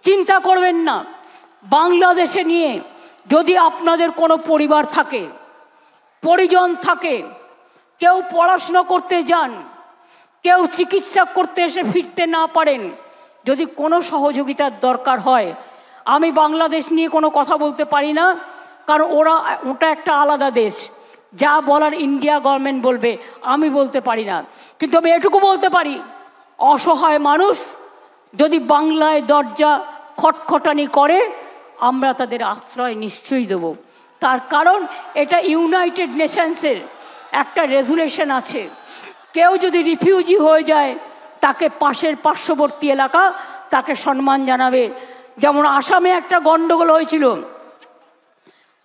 চিন্তা করবেন না। বাংলাদেশে নিয়ে যদি আপনাদের কোনো পরিবার থাকে, পরিজন থাকে, কেউ পড়াশুনো করতে যান, কেউ চিকিৎসা করতে এসে ফিরতে না পারেন, যদি কোনো সহযোগিতার দরকার হয়, আমি বাংলাদেশ নিয়ে কোনো কথা বলতে পারি না, কারণ ওটা একটা আলাদা দেশ। যা বলার ইন্ডিয়া গভর্নমেন্ট বলবে, আমি বলতে পারি না। কিন্তু আমি এটুকু বলতে পারি, অসহায় মানুষ যদি বাংলায় দরজা খটখটানি করে, আমরা তাদের আশ্রয় নিশ্চয়ই দেব। তার কারণ এটা ইউনাইটেড নেশনসের একটা রেজুলেশন আছে, কেউ যদি রিফিউজি হয়ে যায় তাকে পার্শ্ববর্তী এলাকা তাকে সম্মান জানাবে। যেমন আসামে একটা গণ্ডগোল হয়েছিল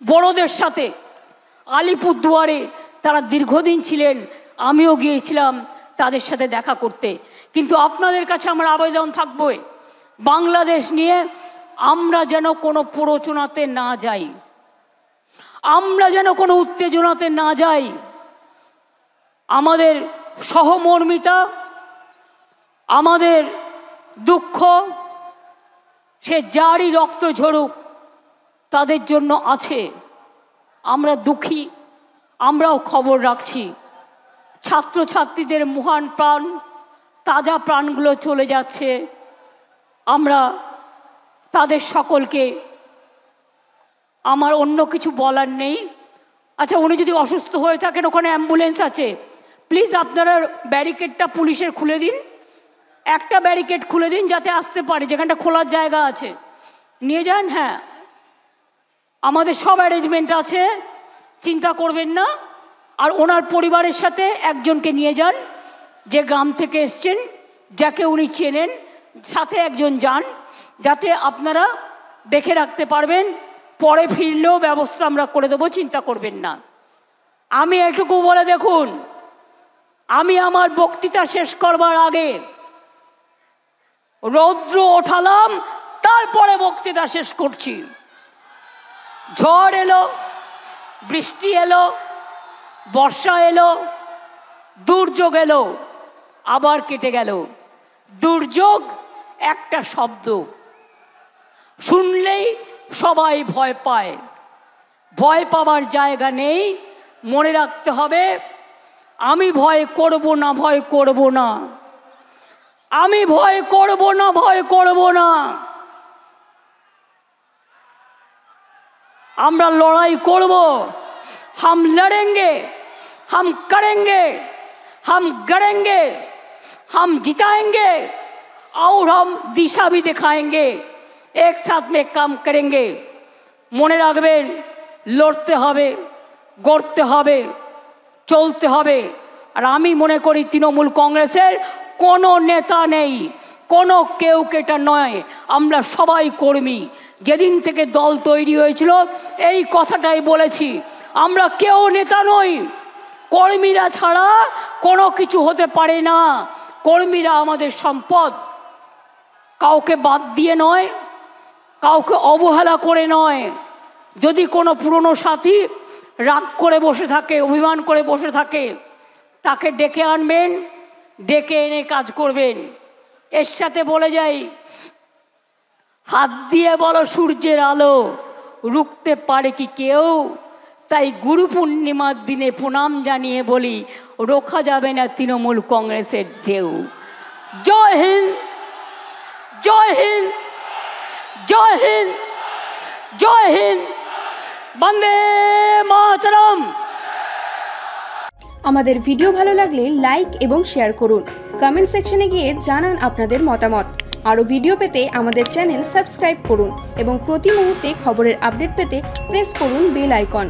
বড়দের সাথে, আলিপুরদুয়ারে তারা দীর্ঘদিন ছিলেন, আমিও গিয়েছিলাম তাদের সাথে দেখা করতে। কিন্তু আপনাদের কাছে আমার আবেদন থাকবে, বাংলাদেশ নিয়ে আমরা যেন কোনো প্ররোচনাতে না যাই, আমরা যেন কোনো উত্তেজনাতে না যাই। আমাদের সহমর্মিতা, আমাদের দুঃখ, সে যারই রক্ত ঝরুক তাদের জন্য আছে। আমরা দুঃখী, আমরাও খবর রাখছি। ছাত্রছাত্রীদের মহান প্রাণ, তাজা প্রাণগুলো চলে যাচ্ছে, আমরা তাদের সকলকে, আমার অন্য কিছু বলার নেই। আচ্ছা, উনি যদি অসুস্থ হয়ে থাকেন, ওখানে অ্যাম্বুলেন্স আছে, প্লিজ আপনারা ব্যারিকেডটা পুলিশের খুলে দিন, একটা ব্যারিকেড খুলে দিন যাতে আসতে পারে, যেখানটা খোলার জায়গা আছে নিয়ে যান। হ্যাঁ, আমাদের সব অ্যারেঞ্জমেন্ট আছে, চিন্তা করবেন না। আর ওনার পরিবারের সাথে একজনকে নিয়ে যান, যে গ্রাম থেকে এসছেন, যাকে উনি চেনেন, সাথে একজন যান, যাতে আপনারা দেখে রাখতে পারবেন। পরে ফিরলেও ব্যবস্থা আমরা করে দেবো, চিন্তা করবেন না। আমি এটুকু বলে দেখুন, আমি আমার বক্তৃতা শেষ করবার আগে রৌদ্র ওঠালাম, তারপরে বক্তৃতা শেষ করছি। ঝড় এলো, বৃষ্টি এলো, বর্ষা এলো, দুর্যোগ এলো, আবার কেটে গেল। দুর্যোগ একটা শব্দ, শুনলেই সবাই ভয় পায়। ভয় পাবার জায়গা নেই, মনে রাখতে হবে আমি ভয় করব না, ভয় করব না, আমি ভয় করব না, ভয় করব না। আমরা লড়াই করব, हम लड़ेंगे, हम करेंगे, हम गड़ेंगे, हम जिताएंगे और हम दिशा भी दिखाएंगे, एक साथ में काम करेंगे। মনে রাখবেন, লড়তে হবে, গড়তে হবে, চলতে হবে। আর আমি মনে করি তৃণমূল কংগ্রেসের কোনো নেতা নেই, কোনো কেউ কেটা নয়, আমরা সবাই কর্মী। যেদিন থেকে দল তৈরি হয়েছিল এই কথাটাই বলেছি, আমরা কেউ নেতা নই, কর্মীরা ছাড়া কোনো কিছু হতে পারে না। কর্মীরা আমাদের সম্পদ, কাউকে বাদ দিয়ে নয়, কাউকে অবহেলা করে নয়। যদি কোনো পুরনো সাথী রাগ করে বসে থাকে, অভিমান করে বসে থাকে, তাকে ডেকে আনবেন, ডেকে এনে কাজ করবেন। এর সাথে বলে যাই, হাত দিয়ে বলো সূর্যের আলো রুখতে পারে কি কেউ? তাই গুরু পূর্ণিমার দিনে প্রণাম জানিয়ে বলি, রোখা যাবে না তৃণমূল কংগ্রেসের ঢেউ। জয় হিন্দ, জয় হিন্দ, জয় হিন্দ, জয় হিন্দ, বন্দে মাতরম। আমাদের ভিডিও ভালো লাগলে লাইক এবং শেয়ার করুন। কমেন্ট সেকশনে গিয়ে জানান আপনাদের মতামত। আরও ভিডিও পেতে আমাদের চ্যানেল সাবস্ক্রাইব করুন এবং প্রতি মুহূর্তে খবরের আপডেট পেতে প্রেস করুন বেল আইকন।